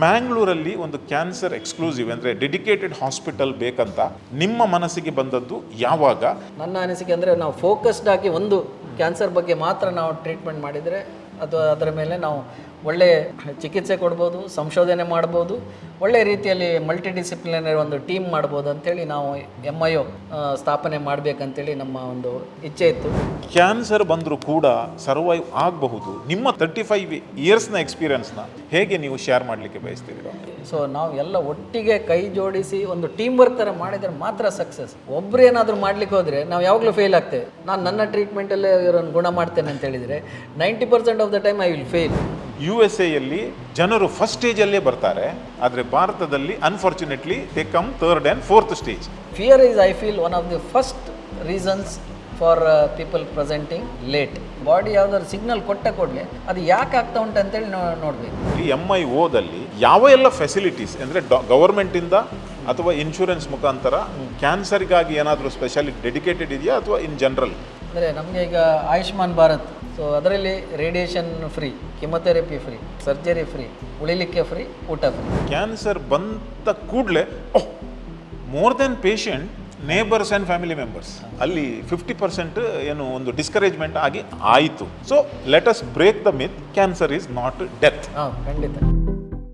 ಮ್ಯಾಂಗ್ಳೂರಲ್ಲಿ ಒಂದು cancer exclusive ಅಂದರೆ dedicated hospital ಬೇಕಂತ ನಿಮ್ಮ ಮನಸ್ಸಿಗೆ ಬಂದದ್ದು ಯಾವಾಗ? ನನ್ನ ಅನಿಸಿಕೆ ಅಂದರೆ ನಾವು ಫೋಕಸ್ಡ್ ಆಗಿ ಒಂದು ಕ್ಯಾನ್ಸರ್ ಬಗ್ಗೆ ಮಾತ್ರ ನಾವು ಟ್ರೀಟ್ಮೆಂಟ್ ಮಾಡಿದರೆ ಅದು ಅದರ ಮೇಲೆ ನಾವು ಒಳ್ಳೆಯ ಚಿಕಿತ್ಸೆ ಕೊಡ್ಬೋದು, ಸಂಶೋಧನೆ ಮಾಡ್ಬೋದು, ಒಳ್ಳೆಯ ರೀತಿಯಲ್ಲಿ ಮಲ್ಟಿ ಡಿಸಿಪ್ಲಿನರಿ ಒಂದು ಟೀಮ್ ಮಾಡ್ಬೋದು ಅಂಥೇಳಿ ನಾವು MIO ಸ್ಥಾಪನೆ ಮಾಡಬೇಕಂತೇಳಿ ನಮ್ಮ ಒಂದು ಇಚ್ಛೆ ಇತ್ತು. ಕ್ಯಾನ್ಸರ್ ಬಂದರೂ ಕೂಡ ಸರ್ವೈವ್ ಆಗಬಹುದು. ನಿಮ್ಮ 35 ಇಯರ್ಸ್ನ ಎಕ್ಸ್ಪೀರಿಯನ್ಸ್ನ ಹೇಗೆ ನೀವು ಶೇರ್ ಮಾಡಲಿಕ್ಕೆ ಬಯಸ್ತೀರಿ? ಸೊ ನಾವು ಎಲ್ಲ ಒಟ್ಟಿಗೆ ಕೈ ಜೋಡಿಸಿ ಒಂದು ಟೀಮ್ ವರ್ಕ್ ಥರ ಮಾಡಿದರೆ ಮಾತ್ರ ಸಕ್ಸಸ್. ಒಬ್ಬರು ಏನಾದರೂ ಮಾಡ್ಲಿಕ್ಕೆ ಹೋದರೆ ನಾವು ಯಾವಾಗಲೂ ಫೇಲ್ ಆಗ್ತೇವೆ. ನಾನು ನನ್ನ ಟ್ರೀಟ್ಮೆಂಟಲ್ಲೇ ಇವರನ್ನು ಗುಣ ಮಾಡ್ತೇನೆ ಅಂತ ಹೇಳಿದರೆ 90% of the time I will fail. USA ಜನರು ಫಸ್ಟ್ ಸ್ಟೇಜಲ್ಲೇ ಬರ್ತಾರೆ, ಆದರೆ ಭಾರತದಲ್ಲಿ unfortunately they come third and fourth stage. Fear is I feel one of the first reasons for people presenting late. Body ಯಾವ್ದಾದ್ರು ಸಿಗ್ನಲ್ ಕೊಡಲೇ ಅದು ಯಾಕೆ ಆಗ್ತಾ ಉಂಟು ಅಂತೇಳಿ ನೋಡಬೇಕು. ಈ MIOದಲ್ಲಿ ಯಾವ ಎಲ್ಲ ಫೆಸಿಲಿಟೀಸ್ ಅಂದರೆ ಗವರ್ಮೆಂಟಿಂದ ಅಥವಾ ಇನ್ಶೂರೆನ್ಸ್ ಮುಖಾಂತರ ಕ್ಯಾನ್ಸರ್ಗಾಗಿ ಏನಾದರೂ ಸ್ಪೆಷಲಿ ಡೆಡಿಕೇಟೆಡ್ ಇದೆಯಾ ಅಥವಾ ಇನ್ ಜನರಲ್? ಅಂದರೆ ನಮಗೆ ಈಗ ಆಯುಷ್ಮಾನ್ ಭಾರತ್, ಸೊ ಅದರಲ್ಲಿ radiation free, chemotherapy free, surgery free, ಉಳಿಲಿಕ್ಕೆ ಫ್ರೀ, ಊಟ ಫ್ರೀ. ಕ್ಯಾನ್ಸರ್ ಬಂದ ಕೂಡಲೇ more than patient neighbours and family members ಅಲ್ಲಿ 50% ಏನು ಒಂದು ಡಿಸ್ಕರೇಜ್ಮೆಂಟ್ ಆಗಿ ಆಯಿತು. So let us break the myth, cancer is not death. ಖಂಡಿತ.